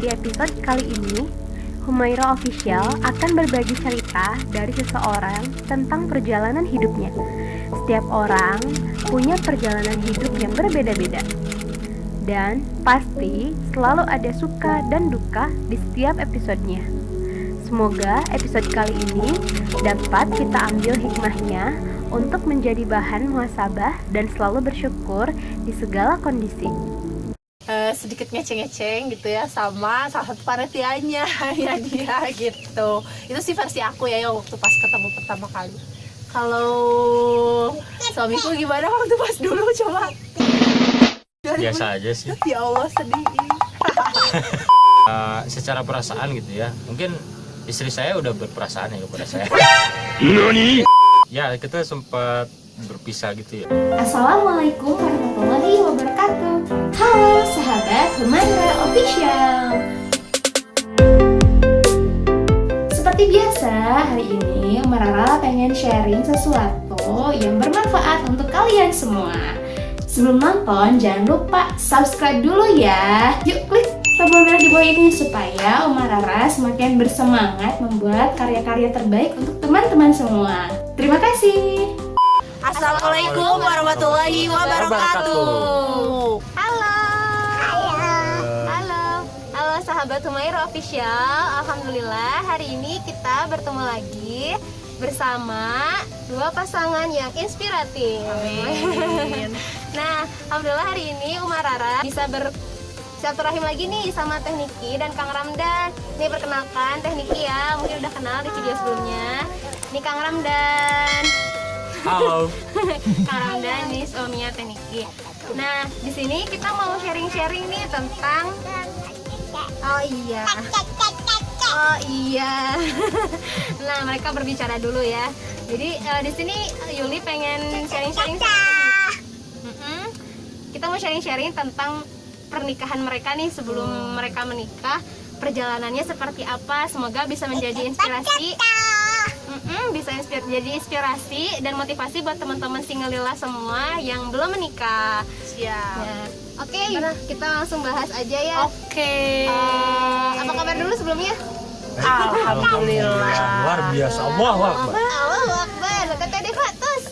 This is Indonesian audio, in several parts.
Di episode kali ini, Humaira Official akan berbagi cerita dari seseorang tentang perjalanan hidupnya. Setiap orang punya perjalanan hidup yang berbeda-beda. Dan pasti selalu ada suka dan duka di setiap episodenya. Semoga episode kali ini dapat kita ambil hikmahnya untuk menjadi bahan muhasabah dan selalu bersyukur di segala kondisi. Sedikit ngeceng-ngeceng gitu ya sama salah satu panitianya ya dia gitu. Itu sih versi aku ya waktu pas ketemu pertama kali. Kalau suamiku gimana waktu pas dulu coba? Biasa aja sih. Ya Allah sedih. Secara perasaan gitu ya, mungkin istri saya udah berperasaan ya kepada saya. Ya kita sempat berpisah gitu ya. Assalamualaikum warahmatullahi wabarakatuh. Halo sahabat Humaira Official. Seperti biasa, hari ini Marara pengen sharing sesuatu yang bermanfaat untuk kalian semua. Sebelum nonton, jangan lupa subscribe dulu ya. Yuk klik tombol merah di bawah ini supaya Marara semakin bersemangat membuat karya-karya terbaik untuk teman-teman semua. Terima kasih. Assalamualaikum warahmatullahi wabarakatuh. Halo. Halo sahabat Humaira Official. Alhamdulillah hari ini kita bertemu lagi bersama dua pasangan yang inspiratif. Amin. Nah, alhamdulillah hari ini Umarara bisa bersilaturahim lagi nih sama Teh Niki dan Kang Ramdan. Nih perkenalkan Teh Niki ya, mungkin udah kenal di video sebelumnya. Nih Kang Ramdan. Halo. Kang Ramdan nih suaminya Teh Niki. Nah, di sini kita mau sharing-sharing nih tentang Oh iya. Nah, mereka berbicara dulu ya. Jadi di sini Yuli pengen sharing-sharing. Kita mau sharing-sharing tentang pernikahan mereka nih sebelum mereka menikah. Perjalanannya seperti apa? Semoga bisa menjadi inspirasi. Jadi inspirasi dan motivasi buat teman-teman single lila semua yang belum menikah. Siap. Nah, Oke, kita langsung bahas aja ya. Oke. Apa kabar dulu sebelumnya? Alhamdulillah. Luar biasa. Allahu Akbar. Allahu Akbar. Kata Deva tos.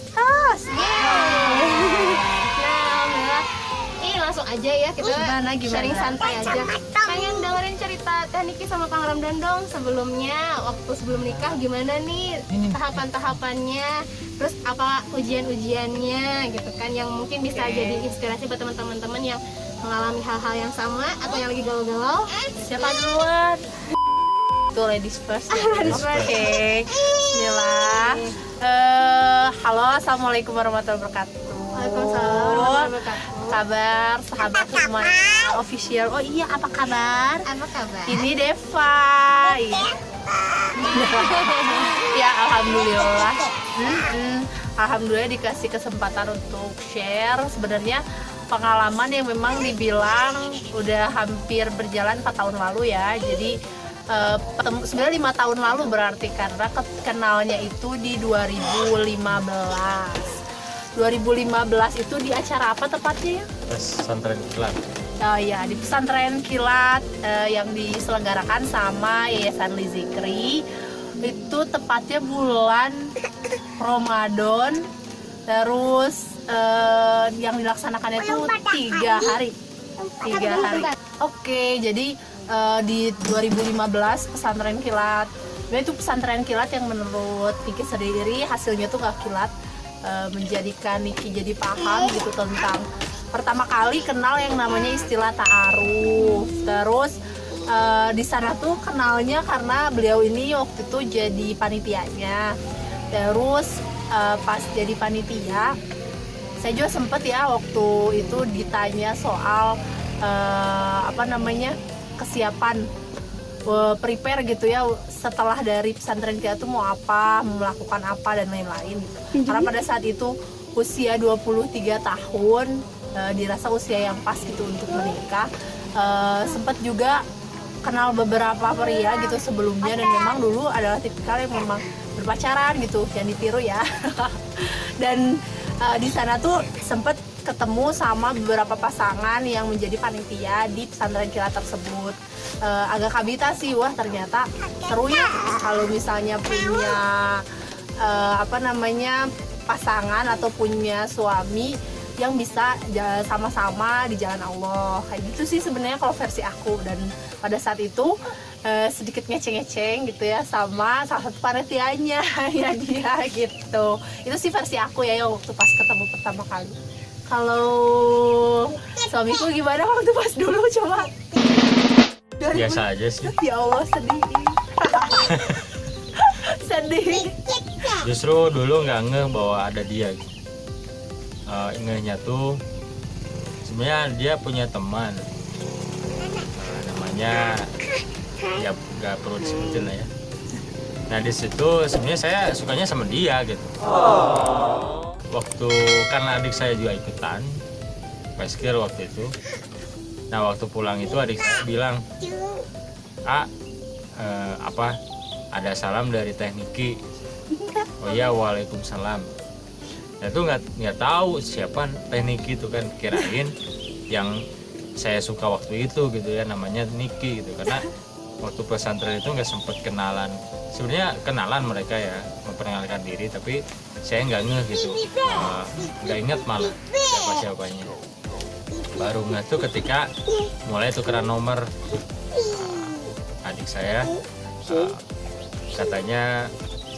Yeay. Nah, alhamdulillah. Langsung aja ya kita sharing santai aja. Pengen dengerin cerita Teh Niki sama Kang Ramdan dong sebelumnya waktu sebelum nikah gimana nih tahapan-tahapannya, terus apa ujian-ujiannya gitu kan yang mungkin bisa jadi inspirasi buat teman-teman yang mengalami hal-hal yang sama atau yang lagi galau-galau. Siapa duluan? Tuh ladies first. Oke. Bismillah. Halo, assalamualaikum warahmatullahi wabarakatuh. Waalaikumsalam warahmatullahi wabarakatuh. Kabar sahabat Humaira Official. Oh iya, apa kabar? Apa kabar? Ini Deva. Ya, alhamdulillah. Alhamdulillah dikasih kesempatan untuk share sebenarnya pengalaman yang memang dibilang udah hampir berjalan 4 tahun lalu ya. Jadi sebenarnya 5 tahun lalu berarti karena kenalnya itu di 2015 itu di acara apa tepatnya ya? Pesantren Kilat. Oh ya, di pesantren Kilat yang diselenggarakan sama Yayasan Lizikri. Itu tepatnya bulan Ramadan. Terus yang dilaksanakannya itu 3 hari. Oke, jadi di 2015 pesantren Kilat. Nah, itu pesantren Kilat yang menurut Niki sendiri hasilnya tuh gak kilat. Menjadikan Niki jadi paham gitu tentang pertama kali kenal yang namanya istilah ta'aruf. Terus di sana tuh kenalnya karena beliau ini waktu itu jadi panitianya. Terus pas jadi panitia saya juga sempet ya waktu itu ditanya soal kesiapan prepare gitu ya setelah dari pesantren kita tuh mau apa, melakukan apa dan lain-lain gitu. Karena pada saat itu usia 23 tahun dirasa usia yang pas gitu untuk menikah. Sempat juga kenal beberapa pria gitu sebelumnya dan memang dulu adalah tipikal yang memang berpacaran gitu, jangan ditiru ya. Dan di sana tuh sempat ketemu sama beberapa pasangan yang menjadi panitia di pesantren kilat tersebut. agak kabita sih, wah ternyata seru ya kalau misalnya punya pasangan atau punya suami yang bisa sama-sama di jalan Allah. Kayak gitu sih sebenarnya kalau versi aku. Dan pada saat itu sedikit ngeceng-ngeceng gitu ya sama salah satu panitianya ya dia gitu. Itu sih versi aku ya yang waktu pas ketemu pertama kali. Kalau suamiku gimana waktu pas dulu coba? Biasa aja sih. Ya Allah, sedih. Sedih. Justru dulu nggak ngeh bahwa ada dia gitu. Ngehnya tuh sebenarnya dia punya teman, namanya ya nggak perlu disebutin lah ya. Nah di situ sebenarnya saya sukanya sama dia gitu. Waktu karena adik saya juga ikutan Peskil waktu itu. Nah waktu pulang itu adik saya bilang, ada salam dari Teh Niki. Oh iya, waalaikumsalam. Nah itu nggak tahu siapa Teh Niki itu kan, kirain yang saya suka waktu itu gitu ya, namanya Niki gitu. Karena waktu pesantren itu nggak sempet kenalan. Sebenarnya kenalan mereka ya, memperkenalkan diri, tapi saya nggak ngeh gitu, nggak inget malah siapa-siapanya. Baru ngeh tuh ketika mulai tukeran nomor. Adik saya katanya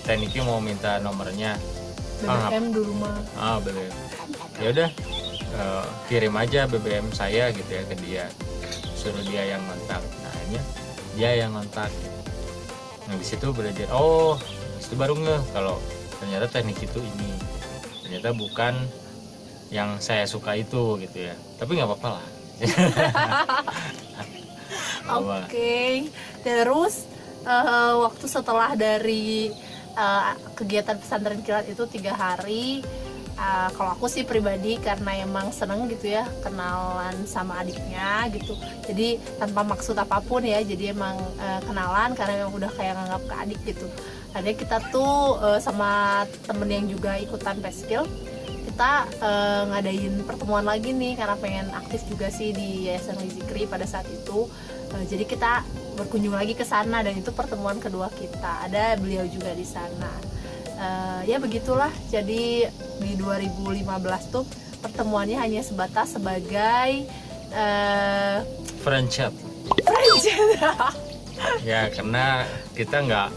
Teh Niki mau minta nomornya BBM dulu mah. BBM. Ya udah, kirim aja BBM saya gitu ya ke dia, suruh dia yang kontak. Nah akhirnya dia yang kontak. Nah di situ belajar, itu baru ngeh kalau ternyata Teh Niki itu ini, ternyata bukan yang saya suka itu gitu ya. Tapi nggak apa-apa lah. Oke. Terus waktu setelah dari kegiatan pesantren kilat itu 3 hari, kalau aku sih pribadi karena emang seneng gitu ya kenalan sama adiknya gitu, jadi tanpa maksud apapun ya, jadi emang kenalan karena emang udah kayak nganggap ke adik gitu. Akhirnya kita tuh sama temen yang juga ikutan Peskil, kita ngadain pertemuan lagi nih karena pengen aktif juga sih di Yayasan Lizikri pada saat itu. Jadi kita berkunjung lagi ke sana dan itu pertemuan kedua kita. Ada beliau juga di sana. Ya begitulah. Jadi di 2015 tuh pertemuannya hanya sebatas sebagai friendship. Ya karena kita nggak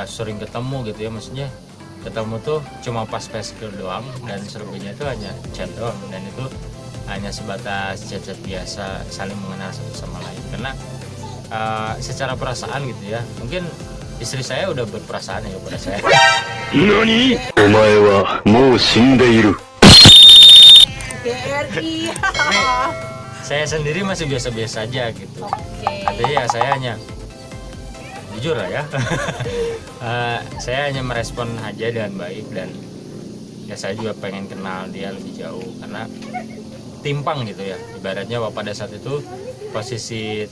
sering ketemu gitu ya, maksudnya ketemu tuh cuma pas Peskil doang, dan selebihnya itu hanya chat doang, dan itu hanya sebatas chat-chat biasa, saling mengenal satu sama lain. Karena secara perasaan gitu ya, mungkin istri saya udah berperasaan ya kepada saya. Nani? Omae wa mou shindeiru. GRI. Saya sendiri masih biasa-biasa aja gitu. Oke. Artinya ya saya hanya jujur lah ya. Saya hanya merespon aja dengan baik, dan ya saya juga pengen kenal dia lebih jauh karena timpang gitu ya. Ibaratnya pada saat itu posisi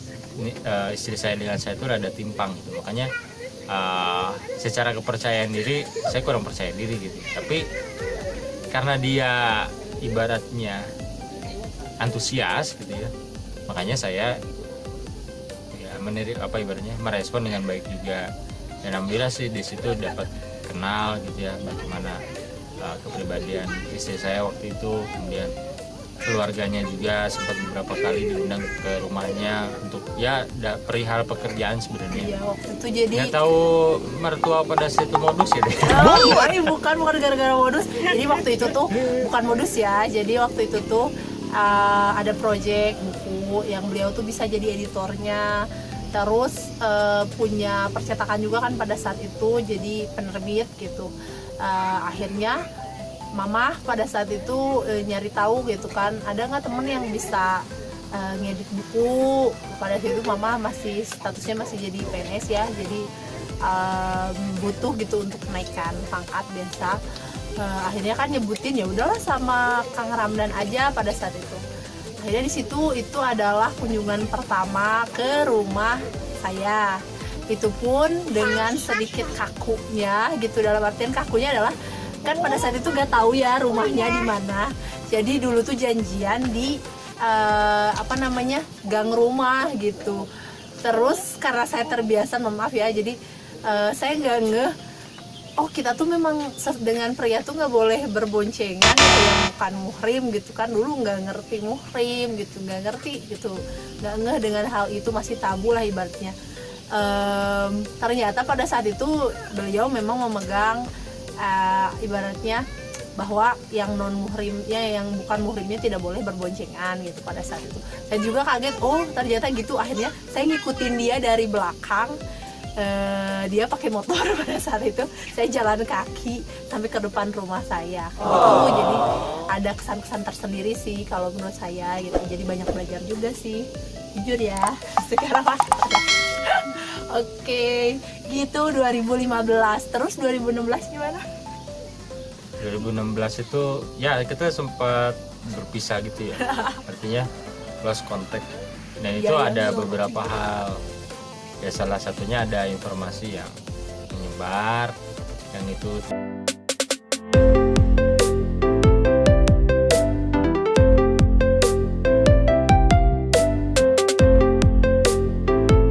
istri saya dengan saya itu rada timpang gitu. Makanya secara kepercayaan diri saya kurang percaya diri gitu. Tapi karena dia ibaratnya antusias gitu ya, makanya saya ya ibaratnya merespon dengan baik juga. Dan alhamdulillah sih di situ dapat kenal gitu ya bagaimana kepribadian istri saya waktu itu, kemudian keluarganya juga sempat beberapa kali diundang ke rumahnya untuk ya perihal pekerjaan sebenarnya. Iya, waktu itu jadi nggak tahu mertua pada situ modus ya deh. bukan gara-gara modus. Jadi waktu itu tuh bukan modus ya. Jadi waktu itu tuh ada project buku yang beliau tuh bisa jadi editornya. Terus punya percetakan juga kan pada saat itu, jadi penerbit gitu. Akhirnya mama pada saat itu nyari tahu gitu kan, ada nggak temen yang bisa ngedit buku. Pada saat itu mama masih statusnya masih jadi PNS ya, jadi butuh gitu untuk kenaikan pangkat biasa. Akhirnya kan nyebutin ya udahlah sama Kang Ramdan aja pada saat itu. Akhirnya di situ itu adalah kunjungan pertama ke rumah saya. Itu pun dengan sedikit kakunya gitu, dalam artian kakunya adalah kan pada saat itu nggak tahu ya rumahnya di mana. Jadi dulu tuh janjian di gang rumah gitu. Terus karena saya terbiasa, maaf ya, jadi saya nggak ngeh, oh kita tuh memang dengan pria tuh nggak boleh berboncengan gitu, yang bukan muhrim gitu kan. Dulu nggak ngerti muhrim gitu, nggak ngerti gitu, nggak ngeh dengan hal itu, masih tabu lah ibaratnya. Ternyata pada saat itu beliau memang memegang ibaratnya bahwa yang non muhrimnya, yang bukan muhrimnya tidak boleh berboncengan gitu pada saat itu. Saya juga kaget, oh ternyata gitu. Akhirnya saya ngikutin dia dari belakang. Dia pakai motor pada saat itu, saya jalan kaki sampai ke depan rumah saya. Jadi ada kesan-kesan tersendiri sih kalau menurut saya gitu. Jadi banyak belajar juga sih, jujur ya sekarang. Oke, gitu 2015. Terus 2016 gimana? 2016 itu ya kita sempat berpisah gitu ya, artinya lost contact. Dan itu ada beberapa hal. Ya salah satunya ada informasi yang menyebar, yang itu